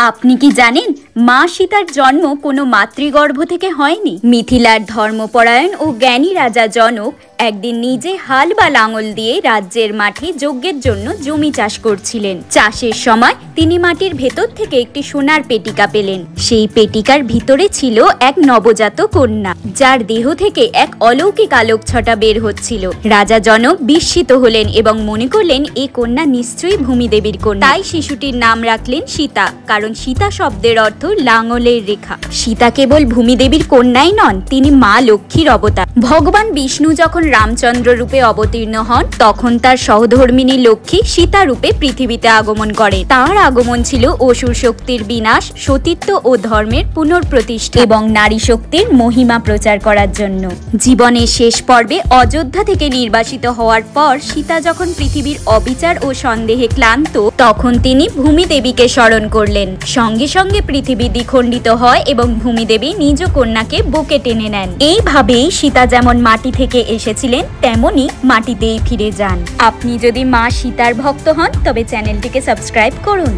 আপনি কি জানেন মা সীতার জন্ম কোনো মাতৃগর্ভ থেকে হয়নি? মিথিলার ধর্মপরায়ণ ও জ্ঞানী রাজা জনক একদিন নিজে হাল বা লাঙল দিয়ে রাজ্যের মাঠে যজ্ঞের জন্য জমি চাষ করছিলেন। চাষের সময় তিনি মাটির ভেতর থেকে একটি সোনার পেটিকা পেলেন। সেই পেটিকার ভিতরে ছিল এক নবজাত কন্যা, যার দেহ থেকে এক অলৌকিক আলোকছটা বের হচ্ছিল। রাজা জনক বিস্মিত হলেন এবং মনে করলেন এই কন্যা নিশ্চয়ই ভূমিদেবীর কন্যা। তাই শিশুটির নাম রাখলেন সীতা, কারণ সীতা শব্দের অর্থ লাঙলের রেখা। সীতা কেবল ভূমিদেবীর কন্যাই নন, তিনি মা লক্ষ্মীর অবতার। ভগবান বিষ্ণু যখন রামচন্দ্র রূপে অবতীর্ণ হন, তখন তার সহধর্মিণী লক্ষ্মী সীতা রূপে পৃথিবীতে আগমন করে। তার আগমন ছিল অসুর শক্তির বিনাশ, সতীত্ব ও ধর্মের পুনঃপ্রতিষ্ঠা এবং নারী শক্তির মহিমা প্রচার করার জন্য। জীবনের শেষ পর্বে অযোধ্যা থেকে নির্বাসিত হওয়ার পর সীতা যখন পৃথিবীর অবিচার ও সন্দেহে ক্লান্ত, তখন তিনি ভূমিদেবীকে স্মরণ করলেন। সঙ্গে সঙ্গে পৃথিবী দ্বিখণ্ডিত হয় এবং ভূমিদেবী নিজ কন্যাকে বুকে টেনে নেন। এইভাবেই সীতা যেমন মাটি থেকে এসেছিলেন, তেমনি মাটিতেই ফিরে যান। আপনি যদি মা সীতার ভক্ত হন, তবে চ্যানেলটিকে সাবস্ক্রাইব করুন।